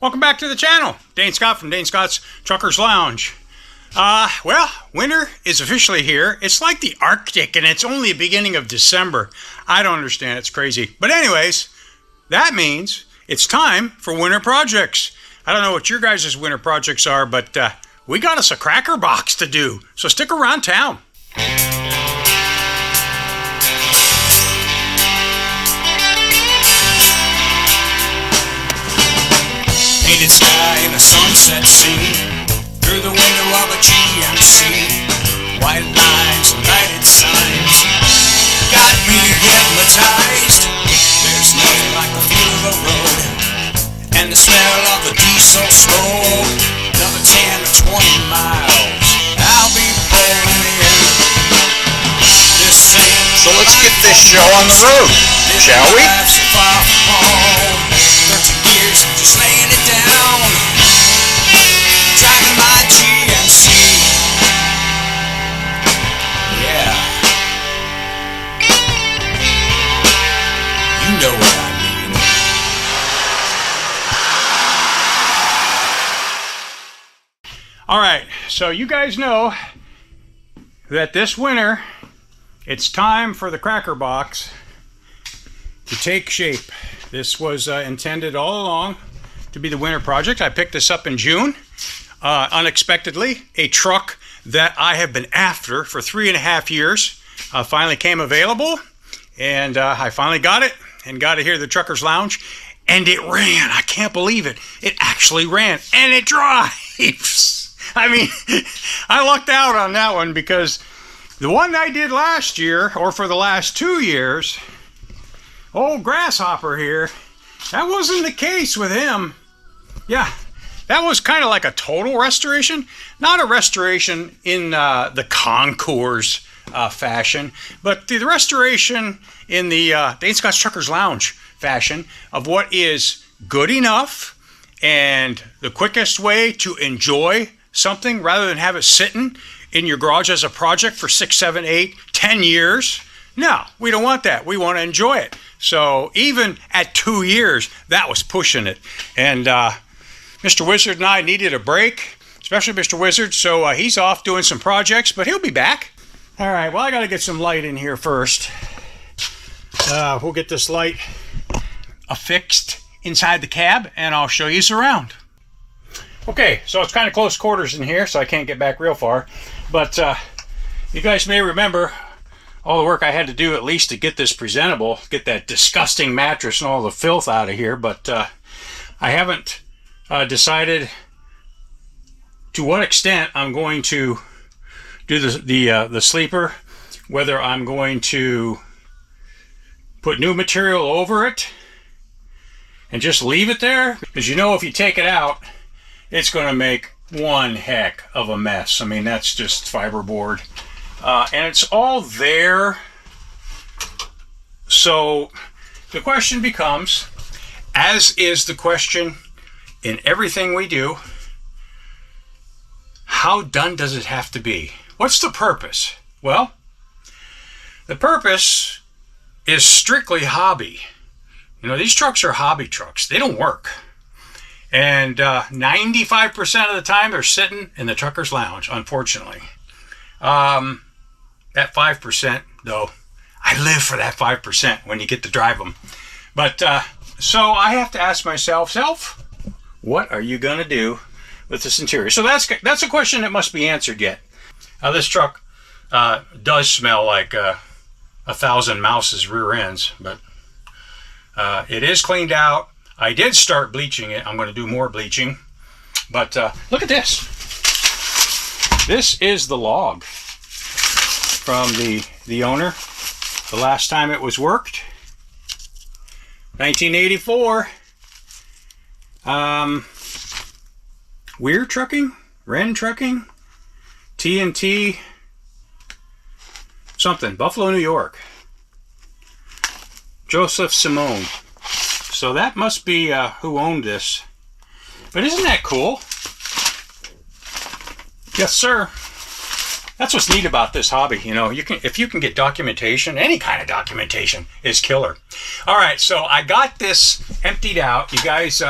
Welcome back to the channel. Dane Scott from Dane Scott's Truckers Lounge. Well, winter is officially here. It's like the Arctic and it's only the beginning of December. I don't understand. It's crazy. But anyways, that means it's time for winter projects. I don't know what your guys' winter projects are, but we got us a Crackerbox to do. So stick around town. Painted sky in a sunset scene, through the window of a GMC. White lines and lighted signs got me hypnotized. There's nothing like the feel of a road and the smell of the diesel smoke. Another 10 or 20 miles, I'll be rolling in. So let's get this show on the road, shall we? 13 years just laying it down, driving my GMC. Yeah, you know what I mean. All right, so you guys know that this winter, it's time for the Crackerbox to take shape. This was intended all along to be the winter project. I picked this up in June, unexpectedly. A truck that I have been after for 3.5 years finally came available, and I finally got it and got it here to the Truckers Lounge, and it ran. I can't believe it. It actually ran, and it drives. I mean, I lucked out on that one because the one I did last year, or for the last 2 years, old Grasshopper here, that wasn't the case with him. Yeah, that was kind of like a total restoration. Not a restoration in the concours fashion, but the restoration in the Dane Scott's Truckers Lounge fashion of what is good enough and the quickest way to enjoy something rather than have it sitting in your garage as a project for 6, 7, 8, 10 years. No, we don't want that. We want to enjoy it. So even at 2 years, that was pushing it. And Mr. Wizard and I needed a break, especially Mr. Wizard. So he's off doing some projects, but he'll be back. All right, well, I got to get some light in here first. We'll get this light affixed inside the cab, and I'll show you around. Okay, so it's kind of close quarters in here, so I can't get back real far. But you guys may remember all the work I had to do at least to get this presentable, get that disgusting mattress and all the filth out of here, but I haven't decided to what extent I'm going to do the sleeper, whether I'm going to put new material over it and just leave it there, because you know if you take it out, it's going to make one heck of a mess. I mean, that's just fiberboard. And it's all there. So the question becomes, as is the question in everything we do, how done does it have to be? What's the purpose? Well, the purpose is strictly hobby. You know, these trucks are hobby trucks. They don't work. And 95% of the time they're sitting in the Truckers Lounge, unfortunately. That 5%, though, I live for that 5% when you get to drive them. But so I have to ask myself, what are you going to do with this interior? So that's a question that must be answered yet. This truck does smell like 1,000 mouses' rear ends, but it is cleaned out. I did start bleaching it. I'm going to do more bleaching. But look at this. This is the log from the owner the last time it was worked. 1984. Weir Trucking, Wren Trucking, T&T, something, Buffalo, New York. Joseph Simone. So that must be who owned this. But isn't that cool? Yes, sir. That's what's neat about this hobby. You know, if you can get documentation, any kind of documentation is killer. All right, so I got this emptied out. You guys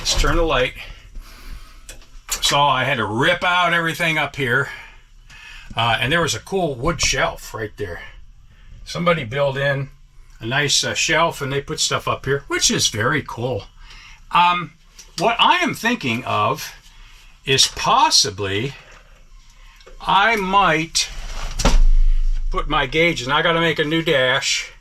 Let's turn the light. So I had to rip out everything up here. And there was a cool wood shelf right there. Somebody built in a nice shelf and they put stuff up here, which is very cool. What I am thinking of is possibly I might put my gauges, and I got to make a new dash.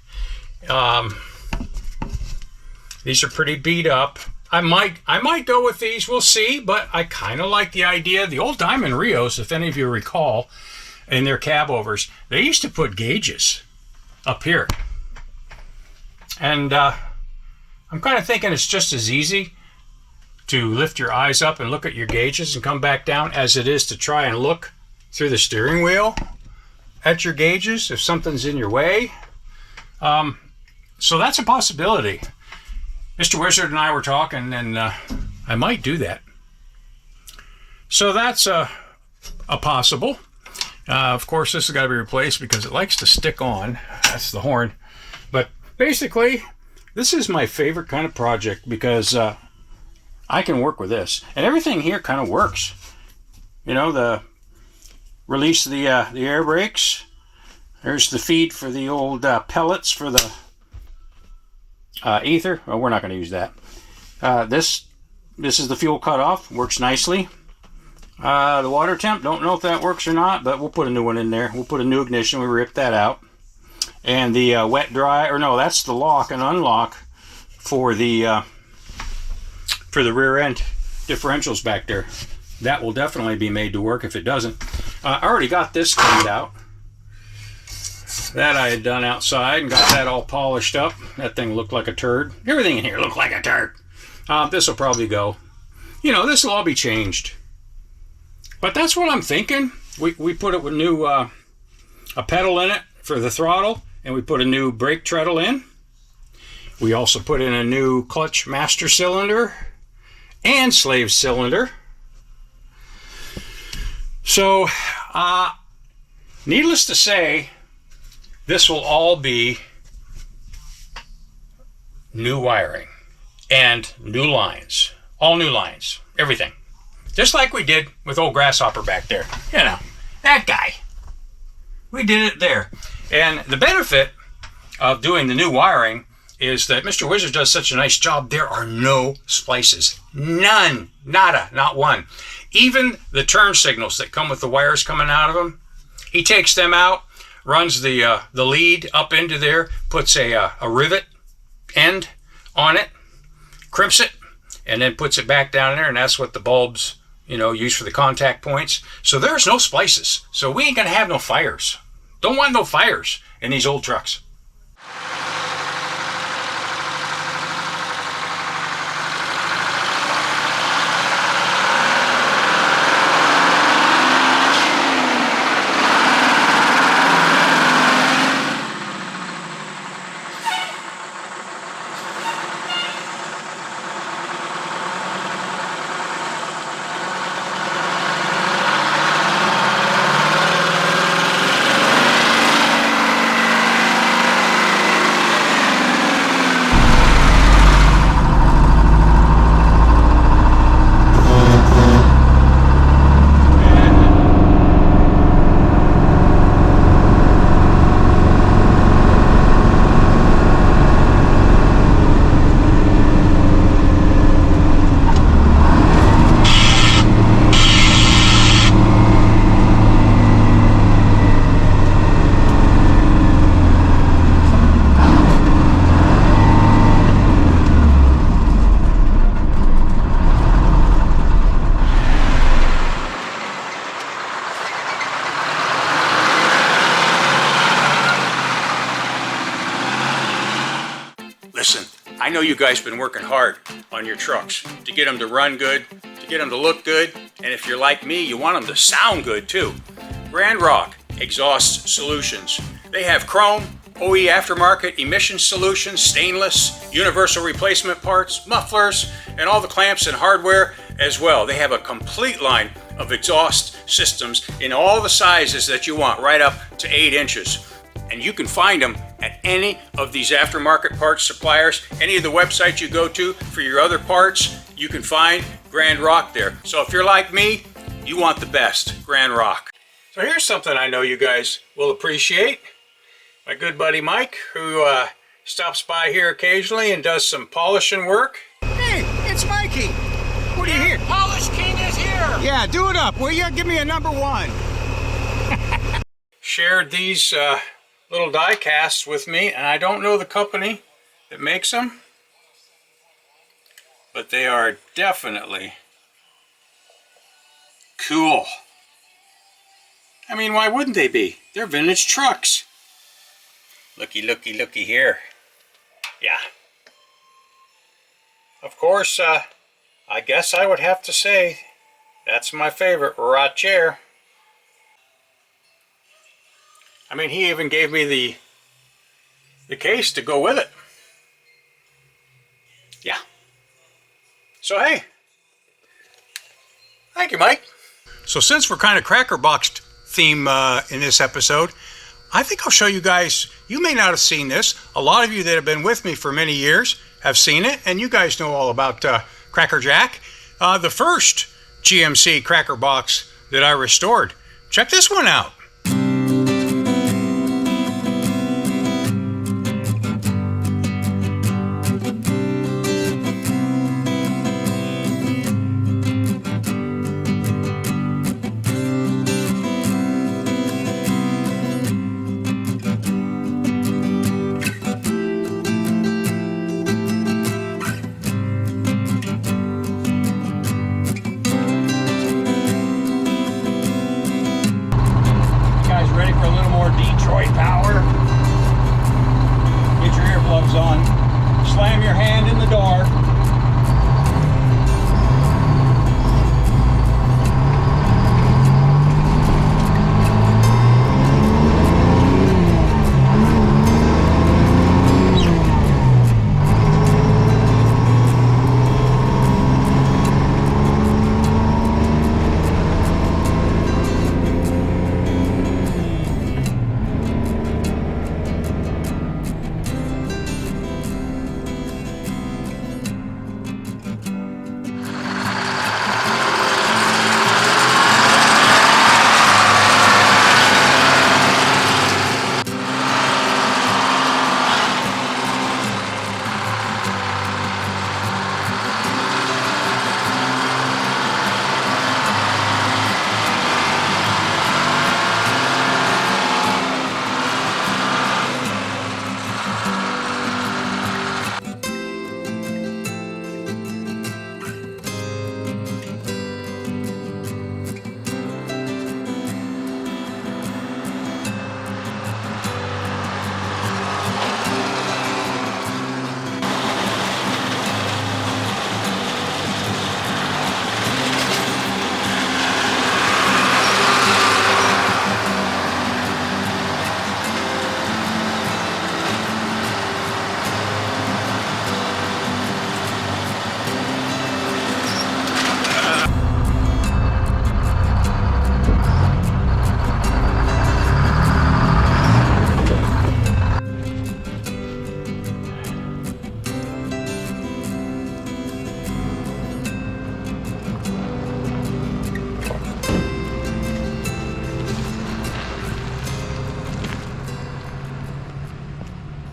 These are pretty beat up. I might go with these, we'll see, but I kind of like the idea. The old Diamond Rios, if any of you recall, in their Cabovers, they used to put gauges up here. And I'm kind of thinking it's just as easy to lift your eyes up and look at your gauges and come back down as it is to try and look through the steering wheel at your gauges if something's in your way. So that's a possibility. Mr. Wizard and I were talking, and I might do that. So that's a possible. Of course, this has got to be replaced because it likes to stick on. That's the horn. But basically, this is my favorite kind of project because I can work with this. And everything here kind of works. You know, the release of the air brakes. There's the feed for the old pellets for the ether. Oh, we're not going to use that. This is the fuel cutoff. Works nicely. The water temp, don't know if that works or not, but we'll put a new one in there. We'll put a new ignition. We ripped that out. And the wet dry, or no, that's the lock and unlock for the rear end differentials back there. That will definitely be made to work if it doesn't. I already got this cleaned out. That I had done outside and got that all polished up. That thing looked like a turd. Everything in here looked like a turd. This will probably go. You know, this will all be changed. But that's what I'm thinking. We put it with new a pedal in it for the throttle, and we put a new brake treadle in. We also put in a new clutch master cylinder and slave cylinder. So, needless to say, this will all be new wiring and new lines. All new lines. Everything. Just like we did with old Grasshopper back there. You know, that guy. We did it there. And the benefit of doing the new wiring is that Mr. Wizard does such a nice job. There are no splices. None. Nada. Not one. Even the turn signals that come with the wires coming out of them, he takes them out, runs the lead up into there, puts a rivet end on it, crimps it, and then puts it back down there, and that's what the bulbs, you know, use for the contact points. So there's no splices. So we ain't gonna have no fires. Don't want no fires in these old trucks. Listen, I know you guys have been working hard on your trucks to get them to run good, to get them to look good, and if you're like me, you want them to sound good too. Grand Rock Exhaust Solutions. They have chrome, OE aftermarket emission solutions, stainless, universal replacement parts, mufflers, and all the clamps and hardware as well. They have a complete line of exhaust systems in all the sizes that you want, right up to 8 inches. And you can find them at any of these aftermarket parts suppliers, any of the websites you go to for your other parts. you can find Grand Rock there. So if you're like me, you want the best, Grand Rock. So here's something I know you guys will appreciate. My good buddy Mike, who stops by here occasionally and does some polishing work. Hey, it's Mikey. What are you here? Polish King is here! Yeah, do it up, will you? Give me a #1. Shared these little die casts with me, and I don't know the company that makes them, but they are definitely cool. I mean, why wouldn't they be? They're vintage trucks. Looky, looky, looky here. Yeah. Of course, I guess I would have to say that's my favorite right chair. I mean, he even gave me the case to go with it. Yeah. So hey, thank you, Mike. So since we're kind of Crackerboxed theme in this episode, I think I'll show you guys. You may not have seen this. A lot of you that have been with me for many years have seen it, and you guys know all about Cracker Jack. The first GMC Crackerbox that I restored. Check this one out. On. Slam your hand in the door.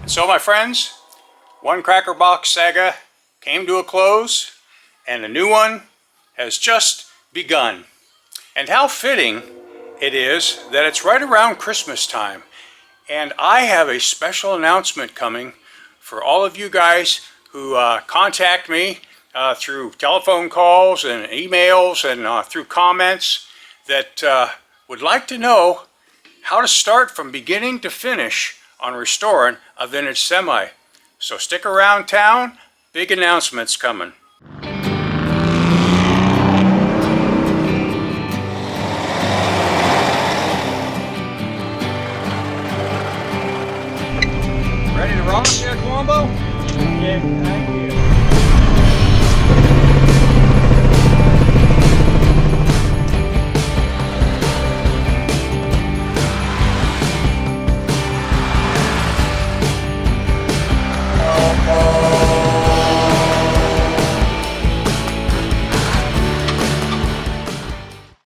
So my friends, one Crackerbox saga came to a close and a new one has just begun. And how fitting it is that it's right around Christmas time. And I have a special announcement coming for all of you guys who contact me through telephone calls and emails and through comments that would like to know how to start from beginning to finish on restoring a vintage semi. So stick around town, big announcements coming.